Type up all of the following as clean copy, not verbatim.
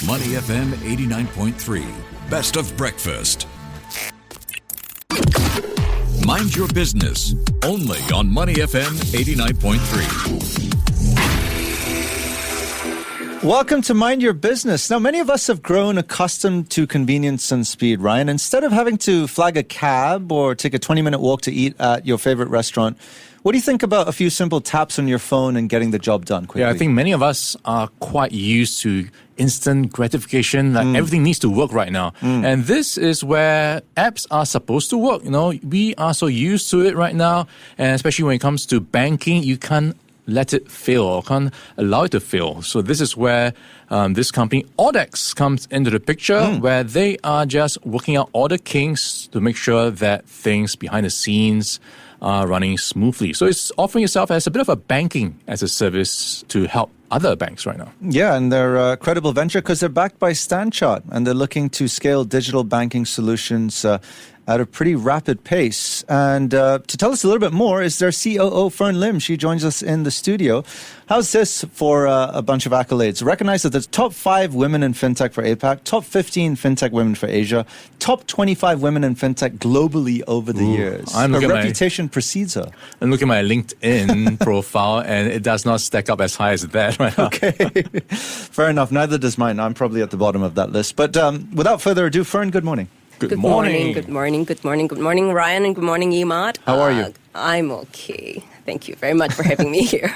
Money FM 89.3. Best of breakfast. Mind your business. Only on Money FM 89.3. Welcome to Mind Your Business. Now, many of us have grown accustomed to convenience and speed, Ryan. Instead of having to flag a cab or take a 20-minute walk to eat at your favorite restaurant, what do you think about a few simple taps on your phone and getting the job done quickly? Yeah, I think many of us are quite used to instant gratification. Like everything needs to work right now. And this is where apps are supposed to work. You know, we are so used to it right now. And especially when it comes to banking, you can't let it fail or can't allow it to fail. So this is where this company, audax, comes into the picture, where they are just working out all the kinks to make sure that things behind the scenes are running smoothly. So it's offering itself as a bit of a banking as a service to help other banks right now. Yeah, and they're a credible venture because they're backed by StanChart, and they're looking to scale digital banking solutions at a pretty rapid pace. And to tell us a little bit more is their COO, Fernn Lim. She joins us in the studio. How's this for a bunch of accolades? Recognize that there's top 5 women in fintech for APAC, top 15 fintech women for Asia, top 25 women in fintech globally over the years. Her reputation precedes her. And look at my LinkedIn profile, and it does not stack up as high as that right now. Okay, fair enough. Neither does mine. I'm probably at the bottom of that list. But without further ado, Fernn, good morning. Good morning. Good morning, Ryan, and good morning, Emad. How are you? I'm okay. Thank you very much for having me here.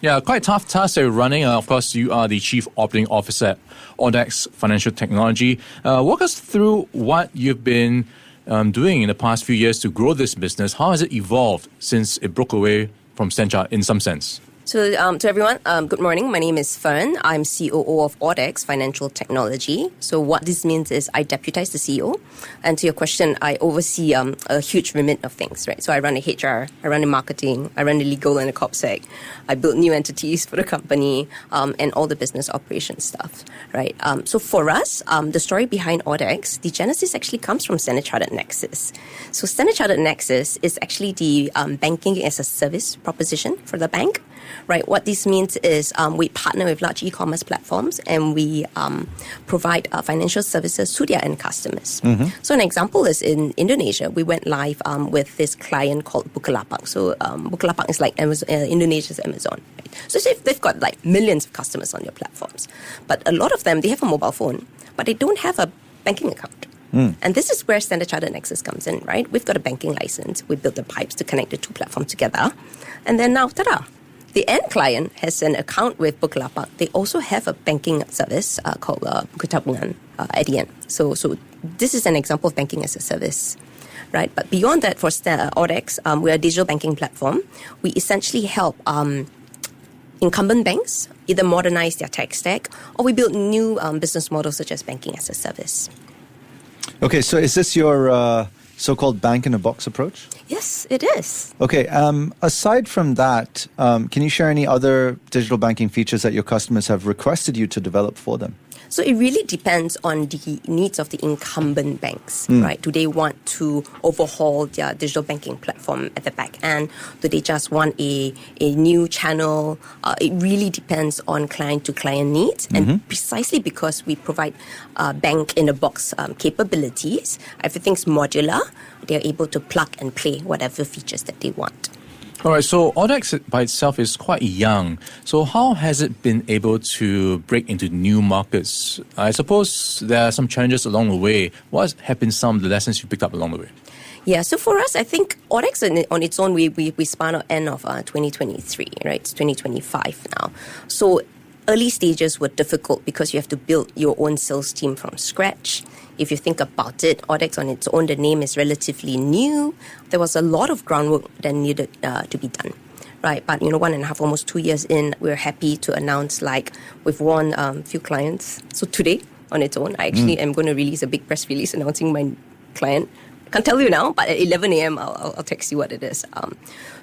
Yeah, quite tough task that you're running. Of course, you are the Chief Operating Officer at audax Financial Technology. Walk us through what you've been doing in the past few years to grow this business. How has it evolved since it broke away from StanChart in some sense? So to everyone, good morning. My name is Fernn. I'm COO of audax Financial Technology. So what this means is I deputize the CEO. And to your question, I oversee a huge remit of things, right? So I run the HR, I run the marketing, I run the legal and the CorpSec. I build new entities for the company and all the business operations stuff, right? So for us, the story behind audax, the genesis actually comes from Standard Chartered Nexus. So Standard Chartered Nexus is actually the banking as a service proposition for the bank. Right. What this means is we partner with large e-commerce platforms and we provide financial services to their end customers. So an example is in Indonesia, we went live with this client called Bukalapak. So Bukalapak is like Amazon, Indonesia's Amazon. Right? So they've got like millions of customers on their platforms. But a lot of them, they have a mobile phone, but they don't have a banking account. And this is where Standard Chartered Nexus comes in, right? We've got a banking license. We built the pipes to connect the two platforms together. And then now, ta-da! The end client has an account with Bukalapak. They also have a banking service called Buku at the end. So this is an example of banking as a service, right? But beyond that, for audax, we're a digital banking platform. We essentially help incumbent banks either modernize their tech stack or we build new business models such as banking as a service. Okay, so is this your so-called bank-in-a-box approach? Yes, it is. Okay, aside from that, can you share any other digital banking features that your customers have requested you to develop for them? So it really depends on the needs of the incumbent banks, right? Do they want to overhaul their digital banking platform at the back end? Do they just want a new channel? It really depends on client-to-client needs. And precisely because we provide bank-in-a-box capabilities, everything's modular. They're able to plug and play whatever features that they want. All right, so audax by itself is quite young. So how has it been able to break into new markets? I suppose there are some challenges along the way. What have been some of the lessons you picked up along the way? Yeah, so for us, I think audax on its own, we spun out end of 2023, right? It's 2025 now. So early stages were difficult because you have to build your own sales team from scratch. If you think about it, audax on its own, the name is relatively new. There was a lot of groundwork that needed to be done, right? But, 1.5, almost 2 years in, we're happy to announce, we've won a few clients. So today, on its own, I actually am going to release a big press release announcing my client. Can't tell you now, but at 11 a.m. I'll text you what it is.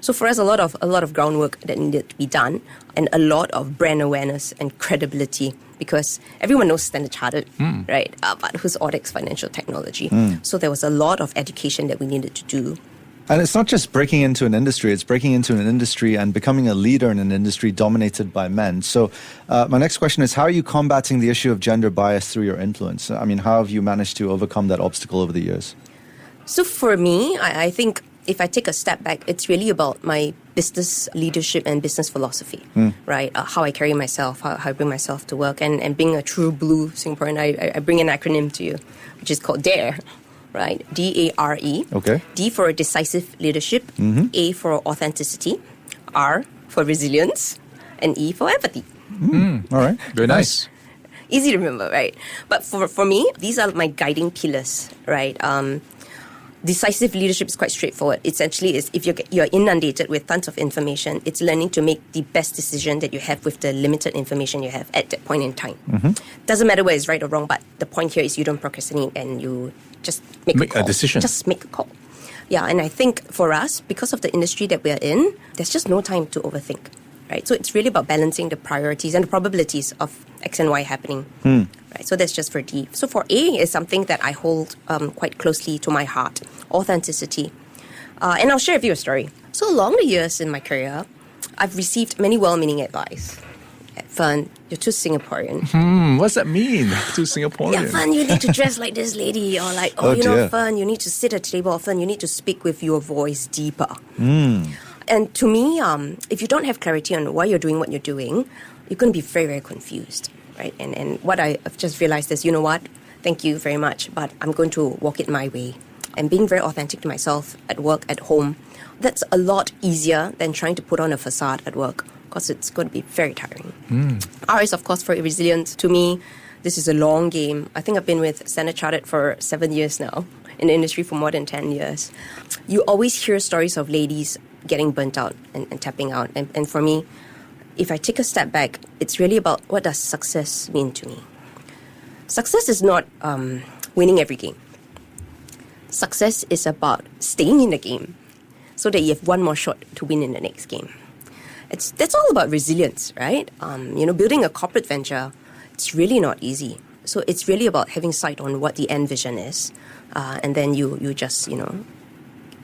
So for us, a lot of groundwork that needed to be done, and a lot of brand awareness and credibility because everyone knows Standard Chartered, right? But who's audax Financial Technology? So there was a lot of education that we needed to do And it's not just breaking into an industry, it's breaking into an industry and becoming a leader in an industry dominated by men. So my next question is, how are you combating the issue of gender bias through your influence? I mean, how have you managed to overcome that obstacle over the years? So for me, I think if I take a step back, it's really about my business leadership and business philosophy, right? How I carry myself, how I bring myself to work, and being a true blue Singaporean, I bring an acronym to you, which is called DARE. Right, DARE. Okay. D for decisive leadership, A for authenticity, R for resilience, and E for empathy. All right. Very nice. Easy to remember, right? But for me, these are my guiding pillars, right? Decisive leadership is quite straightforward. Essentially, is if you're inundated with tons of information, it's learning to make the best decision that you have with the limited information you have at that point in time. Doesn't matter whether it's right or wrong, but the point here is you don't procrastinate and you just make a decision. Just make a call. Yeah, and I think for us, because of the industry that we're in, there's just no time to overthink, right? So it's really about balancing the priorities and the probabilities of X and Y happening. Right, so that's just for D. So for A is something that I hold quite closely to my heart, authenticity. And I'll share with you a story. So along the years in my career, I've received many well-meaning advice. Fernn, you're too Singaporean. What's that mean, too Singaporean? Yeah, Fernn, you need to dress like this lady. Or like, Fernn, you need to sit at a table. Or Fernn, you need to speak with your voice deeper. And to me, if you don't have clarity on why you're doing what you're doing, you're going to be very, very confused. Right? And what I've just realized is, you know what? Thank you very much, but I'm going to walk it my way. And being very authentic to myself at work, at home, that's a lot easier than trying to put on a facade at work, because it's going to be very tiring. R is, of course, for resilience. To me, this is a long game. I think I've been with Standard Chartered for 7 years now, in the industry for more than 10 years. You always hear stories of ladies getting burnt out and tapping out. And for me, if I take a step back, it's really about what does success mean to me. Success is not winning every game. Success is about staying in the game so that you have one more shot to win in the next game. That's all about resilience, right? Building a corporate venture, it's really not easy. So it's really about having sight on what the end vision is, and then you just,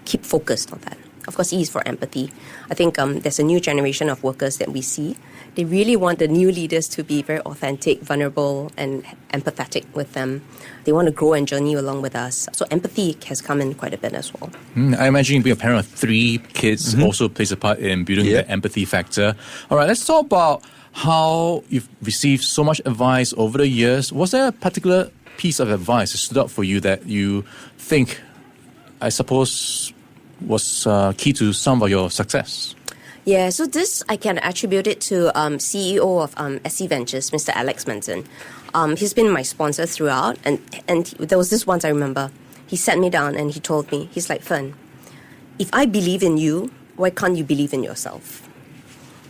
keep focused on that. Of course, E is for empathy. I think there's a new generation of workers that we see. They really want the new leaders to be very authentic, vulnerable, and empathetic with them. They want to grow and journey along with us. So empathy has come in quite a bit as well. I imagine being a parent of 3 kids also plays a part in building the empathy factor. All right, let's talk about how you've received so much advice over the years. Was there a particular piece of advice that stood out for you that you think, I suppose, was key to some of your success? Yeah, so this I can attribute it to CEO of SC Ventures, Mr. Alex Manson. He's been my sponsor throughout, and there was this once I remember. He sat me down and he told me, he's like, Fernn, if I believe in you, why can't you believe in yourself?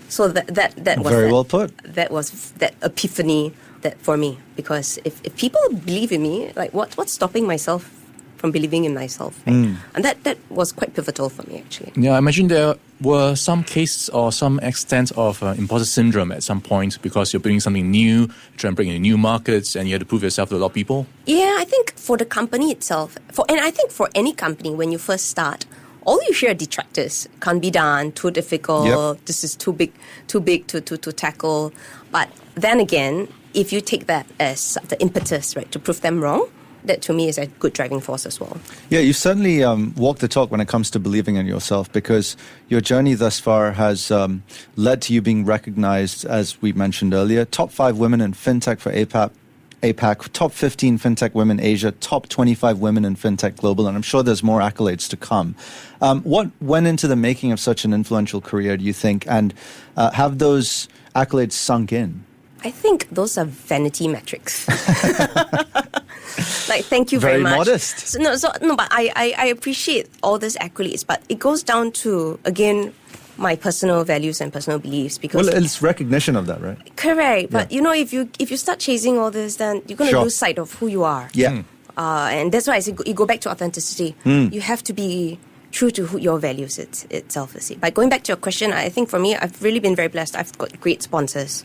So that was very well put. That was that epiphany that for me, because if people believe in me, like what's stopping myself from believing in myself, right? And that was quite pivotal for me, actually. Yeah, I imagine there were some cases or some extent of imposter syndrome at some point because you're building something new, trying to break into new markets, and you had to prove yourself to a lot of people. Yeah, I think for the company itself, and I think for any company, when you first start, all you hear are detractors. Can't be done, too difficult, this is too big to tackle. But then again, if you take that as the impetus, right, to prove them wrong, that to me is a good driving force as well. Yeah, you've certainly walked the talk when it comes to believing in yourself, because your journey thus far has led to you being recognized, as we mentioned earlier, top 5 women in fintech for APAC, top 15 fintech women Asia, top 25 women in fintech global, and I'm sure there's more accolades to come. What went into the making of such an influential career, do you think, and have those accolades sunk in? I think those are vanity metrics. Like, thank you very much. Very modest. But I appreciate all these accolades, but it goes down to, again, my personal values and personal beliefs. Because it's recognition of that, right? Correct. But, if you start chasing all this, then you're going to lose sight of who you are. Yeah. And that's why I say you go back to authenticity. You have to be true to who your values itself is. But going back to your question, I think for me, I've really been very blessed. I've got great sponsors.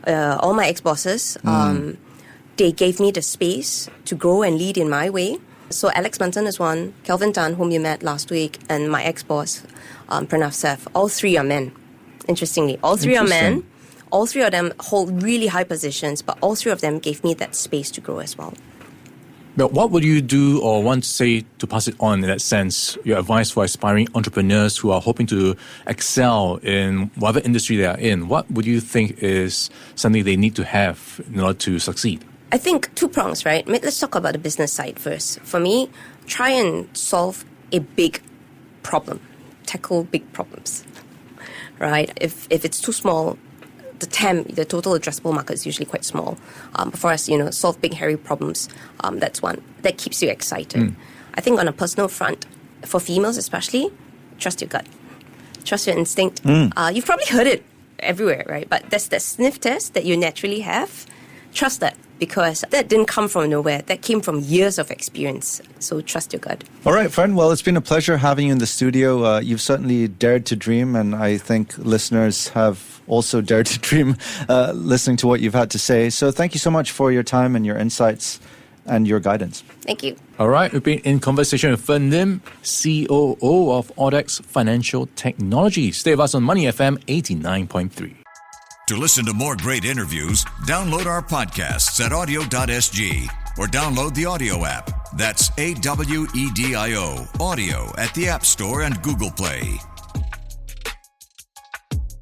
All my ex-bosses, they gave me the space to grow and lead in my way. So Alex Munson is one, Kelvin Tan, whom you met last week, and my ex-boss, Pranav Seth. All three are men, interestingly. All three are men. All three of them hold really high positions, but all three of them gave me that space to grow as well. But what would you do or want to say to pass it on in that sense, your advice for aspiring entrepreneurs who are hoping to excel in whatever industry they are in? What would you think is something they need to have in order to succeed? I think two prongs, right? Let's talk about the business side first. For me, try and solve a big problem. Tackle big problems, right? If it's too small, the TAM, the total addressable market, is usually quite small. But for us, solve big, hairy problems, that's one. That keeps you excited. I think on a personal front, for females especially, trust your gut. Trust your instinct. You've probably heard it everywhere, right? But that's that sniff test that you naturally have. Trust that, because that didn't come from nowhere. That came from years of experience. So trust your gut. All right, Fernn. Well, it's been a pleasure having you in the studio. You've certainly dared to dream, and I think listeners have also dared to dream listening to what you've had to say. So thank you so much for your time and your insights and your guidance. Thank you. All right, we've been in conversation with Fernn Lim, COO of audax Financial Technology. Stay with us on Money FM 89.3. To listen to more great interviews, download our podcasts at audio.sg or download the audio app. That's AWEDIO, audio at the App Store and Google Play.